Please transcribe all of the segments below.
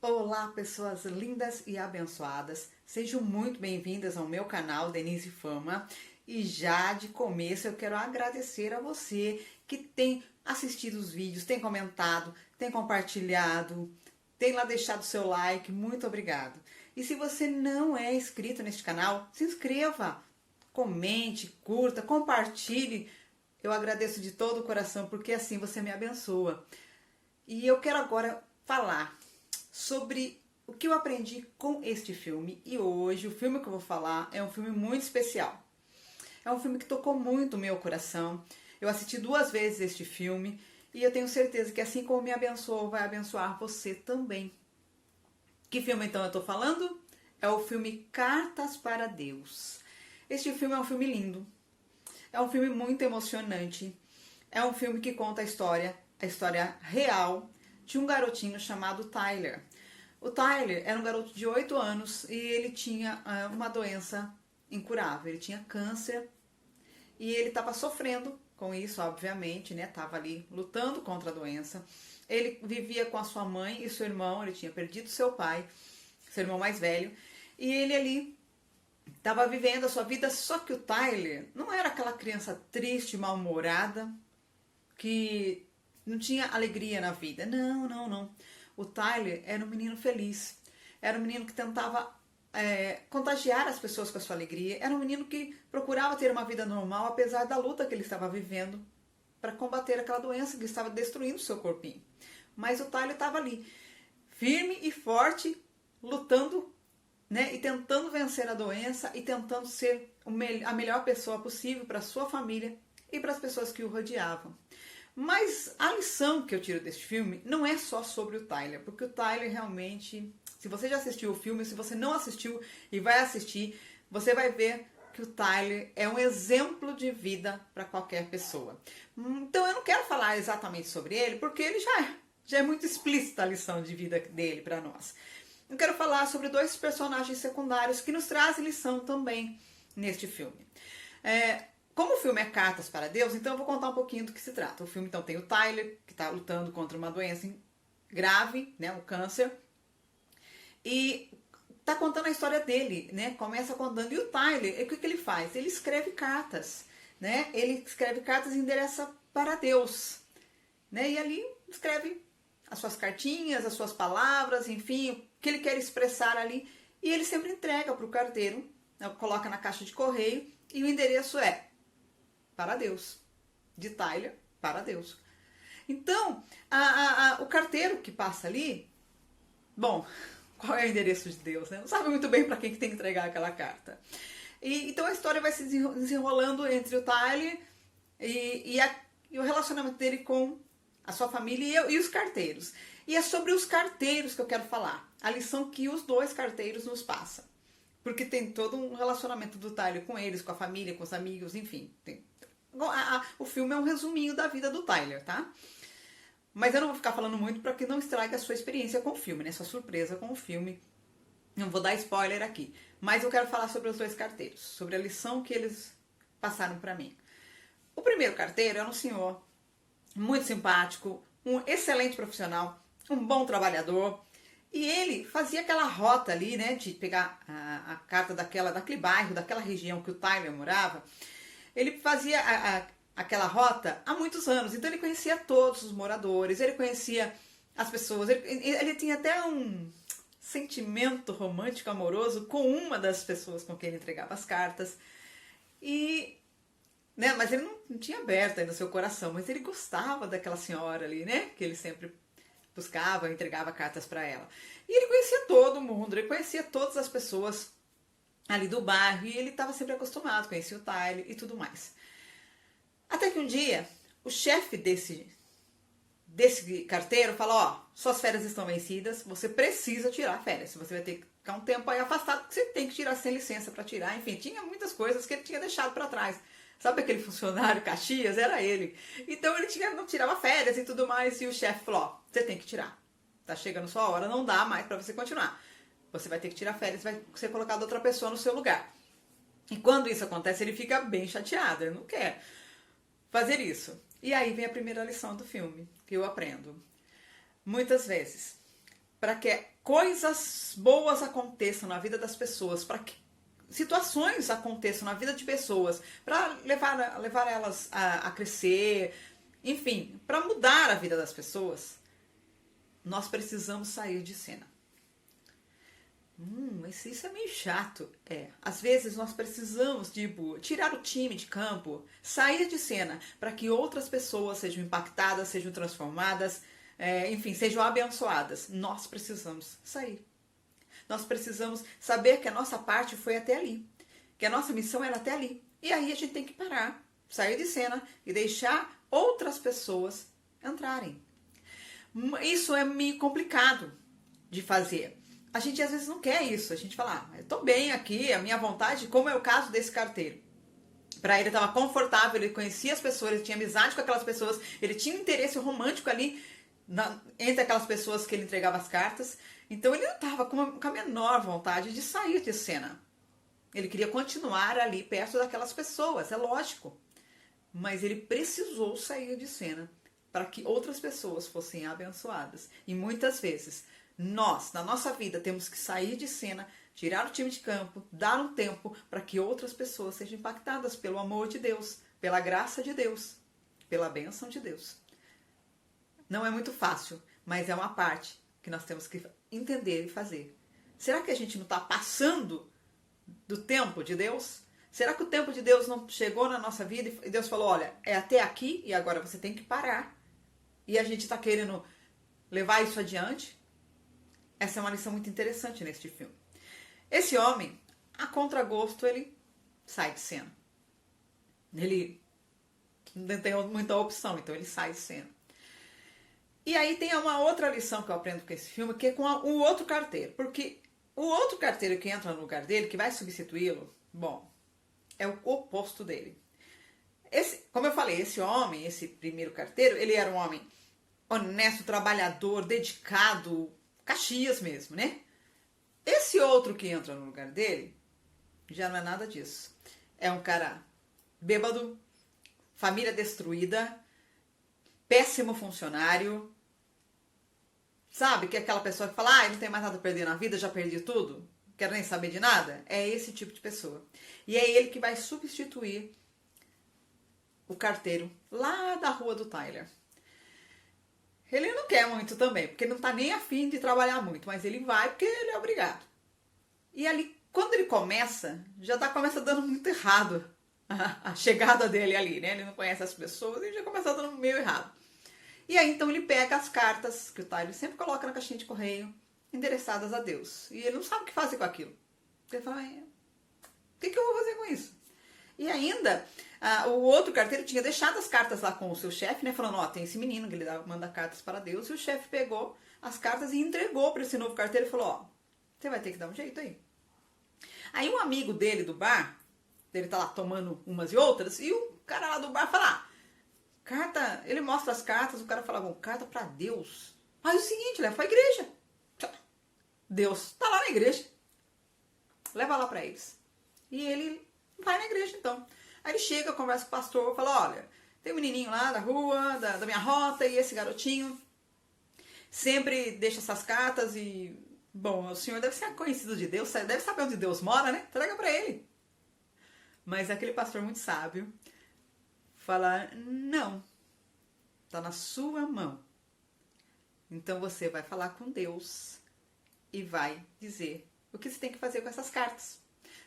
Olá, pessoas lindas e abençoadas. Sejam muito bem-vindas ao meu canal Denise Fama. E já de começo eu quero agradecer a você que tem assistido os vídeos, tem comentado, tem compartilhado, tem lá deixado seu like. Muito obrigado. E se você não é inscrito neste canal, se inscreva, comente, curta, compartilhe. Eu agradeço de todo o coração porque assim você me abençoa. E eu quero agora falar sobre o que eu aprendi com este filme. E hoje o filme que eu vou falar é um filme muito especial. É um filme que tocou muito o meu coração. Eu assisti 2 vezes este filme e eu tenho certeza que assim como me abençoou, vai abençoar você também. Que filme então eu estou falando? É o filme Cartas para Deus. Este filme é um filme lindo. É um filme muito emocionante. É um filme que conta a história real de um garotinho chamado Tyler. O Tyler era um garoto de 8 anos e ele tinha uma doença incurável. Ele tinha câncer e ele estava sofrendo com isso, obviamente, né? Estava ali lutando contra a doença. Ele vivia com a sua mãe e seu irmão. Ele tinha perdido seu pai, seu irmão mais velho. E ele ali estava vivendo a sua vida, só que o Tyler não era aquela criança triste, mal-humorada, que não tinha alegria na vida. Não, não, não. O Tyler era um menino feliz. Era um menino que tentava contagiar as pessoas com a sua alegria. Era um menino que procurava ter uma vida normal, apesar da luta que ele estava vivendo para combater aquela doença que estava destruindo o seu corpinho. Mas o Tyler estava ali, firme e forte, lutando, né, e tentando vencer a doença e tentando ser a melhor pessoa possível para a sua família e para as pessoas que o rodeavam. Mas a lição que eu tiro deste filme não é só sobre o Tyler, porque o Tyler realmente, se você já assistiu o filme, se você não assistiu e vai assistir, você vai ver que o Tyler é um exemplo de vida para qualquer pessoa. Então eu não quero falar exatamente sobre ele, porque ele já é muito explícita a lição de vida dele para nós. Eu quero falar sobre 2 personagens secundários que nos trazem lição também neste filme. Como o filme é Cartas para Deus, então eu vou contar um pouquinho do que se trata. O filme então tem o Tyler, que está lutando contra uma doença grave, né, o câncer, e está contando a história dele, né? Começa contando. E o Tyler, o que ele faz? Ele escreve cartas, né? Ele escreve cartas e endereça para Deus, né? E ali escreve as suas cartinhas, as suas palavras, enfim, o que ele quer expressar ali. E ele sempre entrega para o carteiro, né? Coloca na caixa de correio e o endereço é para Deus. De Tyler para Deus. Então, o carteiro que passa ali, bom, qual é o endereço de Deus, né? Não sabe muito bem para quem que tem que entregar aquela carta. Então a história vai se desenrolando entre o Tyler e o relacionamento dele com a sua família e os carteiros. E é sobre os carteiros que eu quero falar. A lição que os 2 carteiros nos passam. Porque tem todo um relacionamento do Tyler com eles, com a família, com os amigos, enfim. O filme é um resuminho da vida do Tyler, tá? Mas eu não vou ficar falando muito para que não estrague a sua experiência com o filme, né? Sua surpresa com o filme. Não vou dar spoiler aqui. Mas eu quero falar sobre os 2 carteiros, sobre a lição que eles passaram para mim. O primeiro carteiro era um senhor muito simpático, um excelente profissional, um bom trabalhador. E ele fazia aquela rota ali, né, de pegar a carta daquele bairro, daquela região que o Tyler morava. Ele fazia aquela rota há muitos anos, então ele conhecia todos os moradores, ele conhecia as pessoas, ele tinha até um sentimento romântico, amoroso com uma das pessoas com quem ele entregava as cartas. Né, mas ele não tinha aberto ainda o seu coração, mas ele gostava daquela senhora ali, né, que ele sempre buscava, entregava cartas para ela. E ele conhecia todo mundo, ele conhecia todas as pessoas ali do bairro e ele estava sempre acostumado, conhecia o Tyler e tudo mais. Até que um dia, o chefe desse carteiro falou, ó, suas férias estão vencidas, você precisa tirar férias, você vai ter que ficar um tempo aí afastado, porque você tem que tirar sem licença para tirar, enfim, tinha muitas coisas que ele tinha deixado para trás. Sabe aquele funcionário Caxias? Era ele. Então ele não tirava férias e tudo mais, e o chefe falou, ó, você tem que tirar. Tá chegando sua hora, não dá mais para você continuar. Você vai ter que tirar férias, vai ser colocada outra pessoa no seu lugar. E quando isso acontece, ele fica bem chateado, ele não quer fazer isso. E aí vem a primeira lição do filme, que eu aprendo. Muitas vezes, para que coisas boas aconteçam na vida das pessoas, para que situações aconteçam na vida de pessoas, para levar elas a crescer, enfim, para mudar a vida das pessoas, nós precisamos sair de cena. Mas isso é meio chato. Às vezes nós precisamos, tirar o time de campo, sair de cena, para que outras pessoas sejam impactadas, sejam transformadas, enfim, sejam abençoadas. Nós precisamos sair. Nós precisamos saber que a nossa parte foi até ali, que a nossa missão era até ali. E aí a gente tem que parar, sair de cena e deixar outras pessoas entrarem. Isso é meio complicado de fazer. A gente às vezes não quer isso. A gente fala, eu tô bem aqui, a minha vontade, como é o caso desse carteiro. Para ele estava confortável, ele conhecia as pessoas, ele tinha amizade com aquelas pessoas, ele tinha um interesse romântico ali entre aquelas pessoas que ele entregava as cartas. Então ele não estava com a menor vontade de sair de cena. Ele queria continuar ali perto daquelas pessoas, é lógico. Mas ele precisou sair de cena para que outras pessoas fossem abençoadas. E muitas vezes nós, na nossa vida, temos que sair de cena, tirar o time de campo, dar um tempo para que outras pessoas sejam impactadas pelo amor de Deus, pela graça de Deus, pela bênção de Deus. Não é muito fácil, mas é uma parte que nós temos que entender e fazer. Será que a gente não está passando do tempo de Deus? Será que o tempo de Deus não chegou na nossa vida e Deus falou, olha, é até aqui e agora você tem que parar? E a gente está querendo levar isso adiante? Essa é uma lição muito interessante neste filme. Esse homem, a contragosto, ele sai de cena. Ele não tem muita opção, então ele sai de cena. E aí tem uma outra lição que eu aprendo com esse filme, que é com o outro carteiro. Porque o outro carteiro que entra no lugar dele, que vai substituí-lo, bom, é o oposto dele. Como eu falei, esse homem, esse primeiro carteiro, ele era um homem honesto, trabalhador, dedicado, Caxias mesmo, né? Esse outro que entra no lugar dele, já não é nada disso. É um cara bêbado, família destruída, péssimo funcionário. Sabe, que é aquela pessoa que fala, não tem mais nada a perder na vida, já perdi tudo, não quero nem saber de nada. É esse tipo de pessoa. E é ele que vai substituir o carteiro lá da rua do Tyler. Ele não quer muito também, porque ele não tá nem afim de trabalhar muito, mas ele vai porque ele é obrigado. E ali, quando ele começa, começa dando muito errado a chegada dele ali, né? Ele não conhece as pessoas e já começa dando meio errado. E aí, então, ele pega as cartas que o Tyler sempre coloca na caixinha de correio, endereçadas a Deus. E ele não sabe o que fazer com aquilo. Ele fala, o que eu vou fazer com isso? E ainda, o outro carteiro tinha deixado as cartas lá com o seu chefe, né? Falando, tem esse menino que ele manda cartas para Deus. E o chefe pegou as cartas e entregou para esse novo carteiro e falou, você vai ter que dar um jeito aí. Aí um amigo dele do bar, ele tá lá tomando umas e outras, e o cara lá do bar fala, carta, ele mostra as cartas, o cara fala, carta para Deus. Mas é o seguinte, leva pra igreja. Deus tá lá na igreja. Leva lá para eles. E ele vai na igreja, então. Aí ele chega, conversa com o pastor, fala, olha, tem um menininho lá da rua, da minha rota, e esse garotinho sempre deixa essas cartas e, bom, o senhor deve ser conhecido de Deus, deve saber onde Deus mora, né? Entrega pra ele. Mas aquele pastor muito sábio fala, não, tá na sua mão. Então você vai falar com Deus e vai dizer o que você tem que fazer com essas cartas.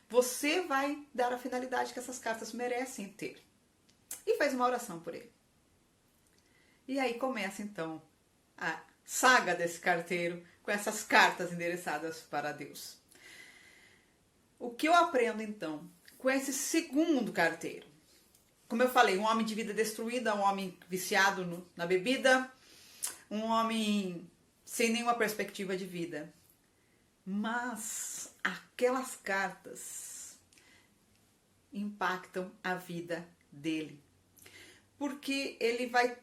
Você vai dar a finalidade que essas cartas merecem ter. E faz uma oração por ele. E aí começa então a saga desse carteiro com essas cartas endereçadas para Deus. O que eu aprendo então com esse segundo carteiro? Como eu falei, um homem de vida destruída, um homem viciado na bebida, um homem sem nenhuma perspectiva de vida. Mas aquelas cartas impactam a vida dele. Porque ele vai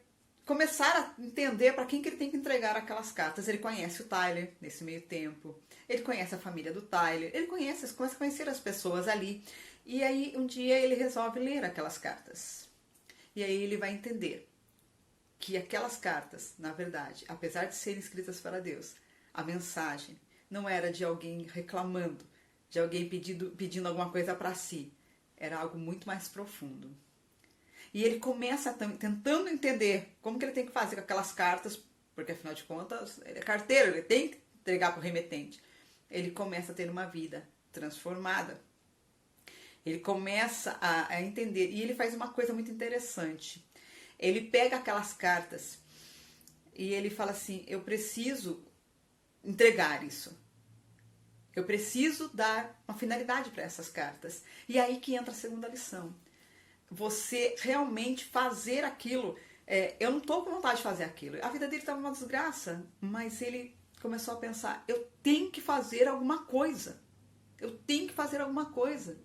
começar a entender para quem que ele tem que entregar aquelas cartas. Ele conhece o Tyler nesse meio tempo. Ele conhece a família do Tyler. Ele começa a conhecer as pessoas ali. E aí um dia ele resolve ler aquelas cartas. E aí ele vai entender que aquelas cartas, na verdade, apesar de serem escritas para Deus, A mensagem não era de alguém reclamando, de alguém pedindo alguma coisa para si. Era algo muito mais profundo. E ele começa tentando entender como que ele tem que fazer com aquelas cartas, porque afinal de contas ele é carteiro, ele tem que entregar para o remetente. Ele começa a ter uma vida transformada. Ele começa a entender, e ele faz uma coisa muito interessante. Ele pega aquelas cartas e ele fala assim, eu preciso entregar isso. Eu preciso dar uma finalidade para essas cartas. E aí que entra a segunda lição. Você realmente fazer aquilo. Eu não estou com vontade de fazer aquilo. A vida dele estava uma desgraça, mas ele começou a pensar, eu tenho que fazer alguma coisa. Eu tenho que fazer alguma coisa.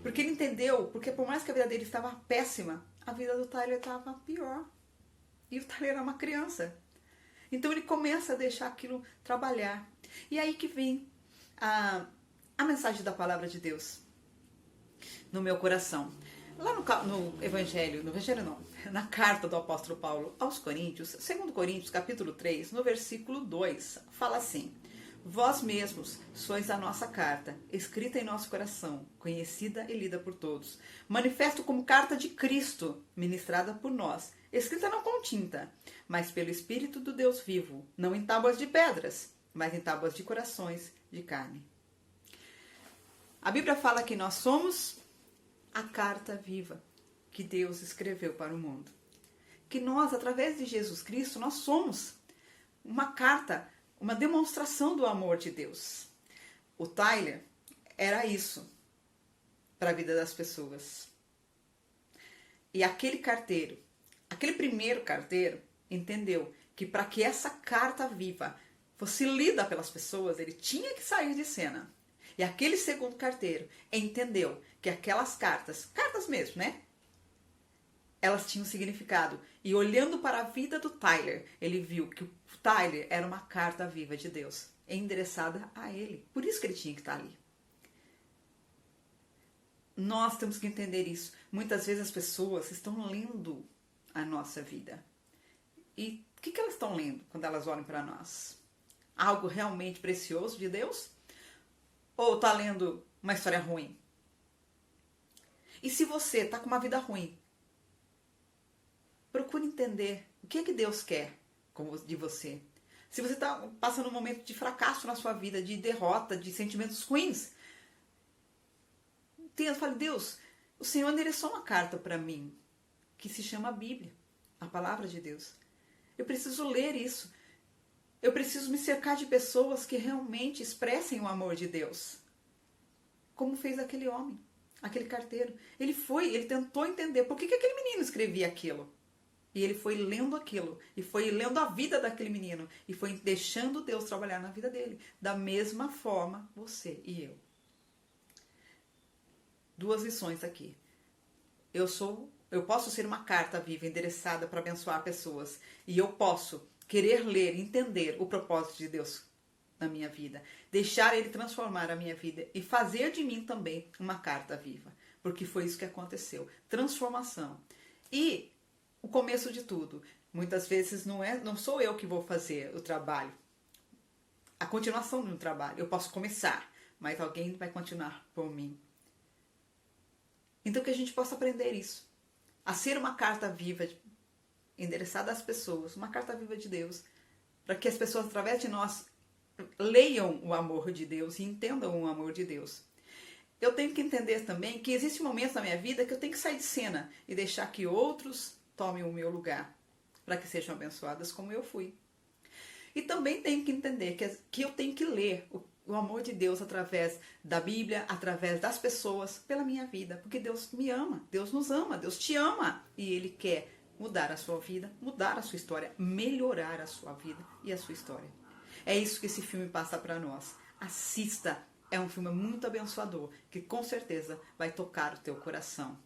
Porque ele entendeu, porque por mais que a vida dele estava péssima, a vida do Tyler estava pior. E o Tyler era uma criança. Então ele começa a deixar aquilo trabalhar. E aí que vem a mensagem da palavra de Deus no meu coração. Lá no Evangelho não, na carta do apóstolo Paulo aos Coríntios, 2 Coríntios capítulo 3, no versículo 2, fala assim, vós mesmos sois a nossa carta, escrita em nosso coração, conhecida e lida por todos, manifesto como carta de Cristo, ministrada por nós, escrita não com tinta, mas pelo Espírito do Deus vivo, não em tábuas de pedras, mas em tábuas de corações de carne. A Bíblia fala que nós somos a carta viva que Deus escreveu para o mundo. Que nós, através de Jesus Cristo, nós somos uma carta, uma demonstração do amor de Deus. O Tyler era isso para a vida das pessoas. E aquele carteiro, aquele primeiro carteiro, entendeu que para que essa carta viva fosse lida pelas pessoas, ele tinha que sair de cena. E aquele segundo carteiro entendeu que aquelas cartas mesmo, né? Elas tinham significado. E olhando para a vida do Tyler, ele viu que o Tyler era uma carta viva de Deus, endereçada a ele. Por isso que ele tinha que estar ali. Nós temos que entender isso. Muitas vezes as pessoas estão lendo a nossa vida. E o que elas estão lendo quando elas olham para nós? Algo realmente precioso de Deus? Ou está lendo uma história ruim? E se você está com uma vida ruim, procure entender o que é que Deus quer de você. Se você está passando um momento de fracasso na sua vida, de derrota, de sentimentos ruins, fale, Deus, o Senhor endereçou uma carta para mim, que se chama Bíblia, a palavra de Deus. Eu preciso ler isso. Eu preciso me cercar de pessoas que realmente expressem o amor de Deus. Como fez aquele homem, aquele carteiro. Ele tentou entender por que aquele menino escrevia aquilo. E ele foi lendo aquilo, e foi lendo a vida daquele menino, e foi deixando Deus trabalhar na vida dele. Da mesma forma, você e eu. Duas lições aqui. Eu posso ser uma carta viva, endereçada para abençoar pessoas. E eu posso querer ler, entender o propósito de Deus na minha vida. Deixar Ele transformar a minha vida e fazer de mim também uma carta viva. Porque foi isso que aconteceu. Transformação. E o começo de tudo. Muitas vezes não sou eu que vou fazer o trabalho. A continuação do trabalho. Eu posso começar, mas alguém vai continuar por mim. Então que a gente possa aprender isso. A ser uma carta viva, endereçada às pessoas, uma carta viva de Deus, para que as pessoas, através de nós, leiam o amor de Deus e entendam o amor de Deus. Eu tenho que entender também que existe momentos na minha vida que eu tenho que sair de cena e deixar que outros tomem o meu lugar, para que sejam abençoadas como eu fui. E também tenho que entender que eu tenho que ler o amor de Deus através da Bíblia, através das pessoas, pela minha vida. Porque Deus me ama, Deus nos ama, Deus te ama. E Ele quer mudar a sua vida, mudar a sua história, melhorar a sua vida e a sua história. É isso que esse filme passa para nós. Assista, é um filme muito abençoador, que com certeza vai tocar o teu coração.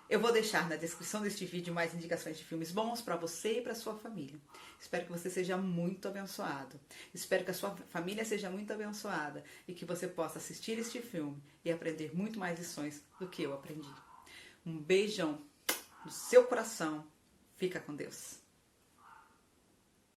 Eu vou deixar na descrição deste vídeo mais indicações de filmes bons para você e para sua família. Espero que você seja muito abençoado. Espero que a sua família seja muito abençoada e que você possa assistir este filme e aprender muito mais lições do que eu aprendi. Um beijão no seu coração. Fica com Deus.